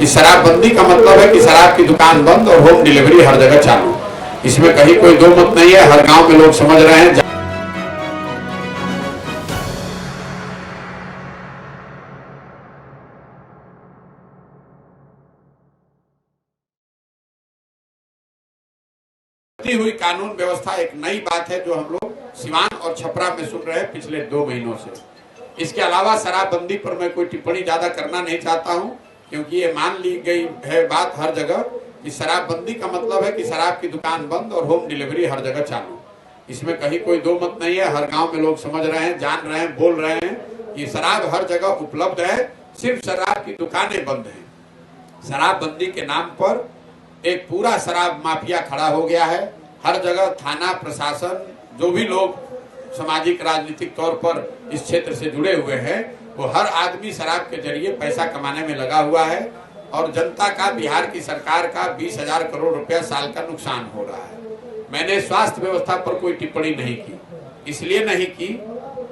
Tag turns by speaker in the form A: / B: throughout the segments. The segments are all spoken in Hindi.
A: कि शराबबंदी का मतलब है कि शराब की दुकान बंद और होम डिलीवरी हर जगह चालू। इसमें कहीं कोई दो मत नहीं है, हर गांव में लोग समझ रहे हैं। हुई कानून व्यवस्था एक नई बात है जो हम लोग सिवान और छपरा में सुन रहे हैं पिछले 2 महीनों से। इसके अलावा शराबबंदी पर मैं कोई टिप्पणी ज्यादा करना नहीं चाहता हूं, क्योंकि ये मान ली गई है बात हर जगह कि शराबबंदी का मतलब है कि शराब की दुकान बंद और होम डिलीवरी हर जगह चालू। इसमें कहीं कोई दो मत नहीं है, हर गांव में लोग समझ रहे हैं, जान रहे हैं, बोल रहे हैं कि शराब हर जगह उपलब्ध है, सिर्फ शराब की दुकानें बंद है। शराबबंदी के नाम पर एक पूरा शराब माफिया खड़ा हो गया है। हर जगह थाना प्रशासन, जो भी लोग सामाजिक राजनीतिक तौर पर इस क्षेत्र से जुड़े हुए हैं, वो हर आदमी शराब के जरिए पैसा कमाने में लगा हुआ है और जनता का, बिहार की सरकार का 20,000 करोड़ रुपया साल का नुकसान हो रहा है। मैंने स्वास्थ्य व्यवस्था पर कोई टिप्पणी नहीं की, इसलिए नहीं की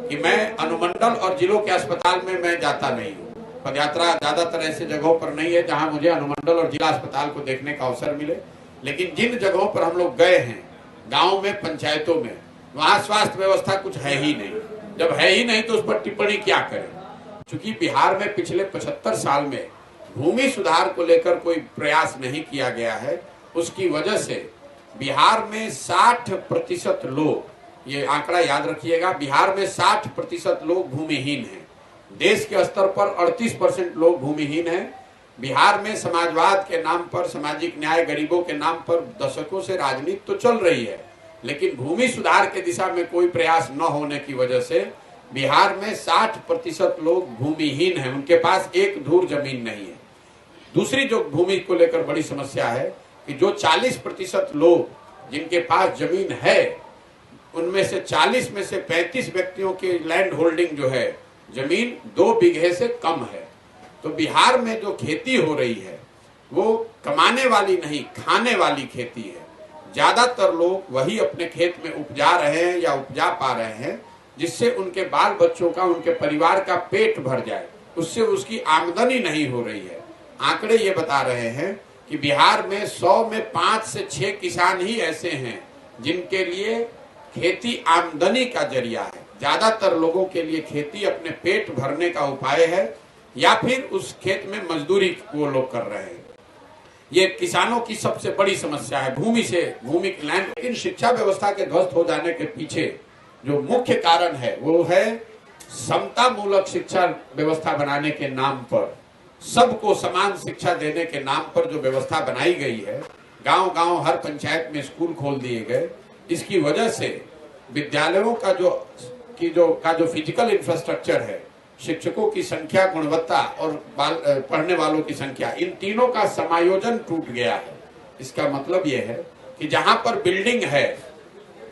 A: कि मैं अनुमंडल और जिलों के अस्पताल में मैं जाता नहीं हूँ। पदयात्रा ज्यादातर ऐसे जगहों पर नहीं है जहां मुझे अनुमंडल और जिला अस्पताल को देखने का अवसर मिले, लेकिन जिन जगहों पर हम लोग गए हैं, गांव में, पंचायतों में, वहां स्वास्थ्य व्यवस्था कुछ है ही नहीं। जब है ही नहीं तो उस पर टिप्पणी क्या करें। क्योंकि बिहार में पिछले 75 साल में भूमि सुधार को लेकर कोई प्रयास नहीं किया गया है, उसकी वजह से बिहार में 60% लोग, ये आंकड़ा याद रखिएगा, बिहार में 60% लोग भूमिहीन हैं। देश के स्तर पर 38% लोग भूमिहीन हैं। बिहार में समाजवाद के नाम पर, सामाजिक न्याय, गरीबों के नाम पर दशकों से राजनीति तो चल रही है, लेकिन भूमि सुधार के दिशा में कोई प्रयास न होने की वजह से बिहार में 60% लोग भूमिहीन हैं, उनके पास एक धूर जमीन नहीं है। दूसरी जो भूमि को लेकर बड़ी समस्या है कि जो 40% लोग जिनके पास जमीन है, उनमें से 40 में से 35 व्यक्तियों की लैंड होल्डिंग जो है, जमीन 2 बीघे से कम है। तो बिहार में जो खेती हो रही है वो कमाने वाली नहीं, खाने वाली खेती है। ज्यादातर लोग वही अपने खेत में उपजा रहे हैं या उपजा पा रहे हैं, जिससे उनके बाल बच्चों का, उनके परिवार का पेट भर जाए, उससे उसकी आमदनी नहीं हो रही है। आंकड़े ये बता रहे हैं कि बिहार में 100 में 5 से 6 किसान ही ऐसे हैं जिनके लिए खेती आमदनी का जरिया है। ज्यादातर लोगों के लिए खेती अपने पेट भरने का उपाय है, या फिर उस खेत में मजदूरी वो लोग कर रहे हैं। ये किसानों की सबसे बड़ी समस्या है, भूमि लैंड। लेकिन शिक्षा व्यवस्था के ध्वस्त हो जाने के पीछे जो मुख्य कारण है वो है समता मूलक शिक्षा व्यवस्था बनाने के नाम पर, सबको समान शिक्षा देने के नाम पर जो व्यवस्था बनाई गई है। गांव-गांव हर पंचायत में स्कूल खोल दिए गए। इसकी वजह से विद्यालयों का जो फिजिकल इंफ्रास्ट्रक्चर है, शिक्षकों की संख्या, गुणवत्ता और पढ़ने वालों की संख्या, इन तीनों का समायोजन टूट गया है। इसका मतलब यह है कि जहां पर बिल्डिंग है,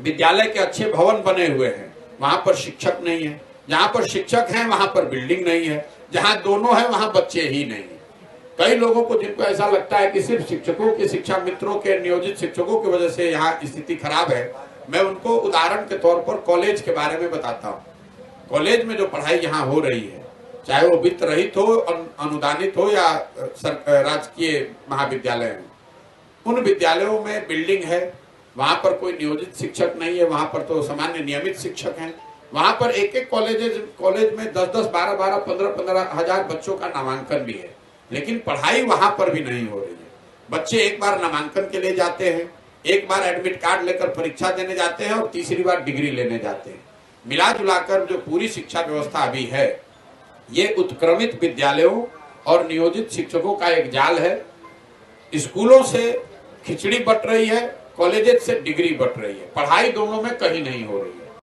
A: विद्यालय के अच्छे भवन बने हुए हैं, वहां पर शिक्षक नहीं है। जहां पर शिक्षक हैं वहां पर बिल्डिंग नहीं है। जहां दोनों है वहां बच्चे ही नहीं। कई लोगों को, जिनको ऐसा लगता है कि सिर्फ शिक्षकों के, शिक्षा मित्रों के, नियोजित शिक्षकों की वजह से यहाँ स्थिति खराब है, मैं उनको उदाहरण के तौर पर कॉलेज के बारे में बताता हूँ। कॉलेज में जो पढ़ाई यहाँ हो रही है, चाहे वो वित्त रहित हो, अनुदानित हो या राजकीय महाविद्यालय हो, उन विद्यालयों में बिल्डिंग है, वहां पर कोई नियोजित शिक्षक नहीं है, वहां पर तो सामान्य नियमित शिक्षक हैं। वहां पर एक कॉलेज में 10-10, 12-12, 15-15 हजार बच्चों का नामांकन भी है, लेकिन पढ़ाई वहां पर भी नहीं हो रही है। बच्चे एक बार नामांकन के लिए जाते हैं, एक बार एडमिट कार्ड लेकर परीक्षा देने जाते हैं और तीसरी बार डिग्री लेने जाते हैं। मिला जुलाकर जो पूरी शिक्षा व्यवस्था अभी है, ये उत्क्रमित विद्यालयों और नियोजित शिक्षकों का एक जाल है। स्कूलों से खिचड़ी बट रही है, कॉलेज से डिग्री बट रही है, पढ़ाई दोनों में कहीं नहीं हो रही है।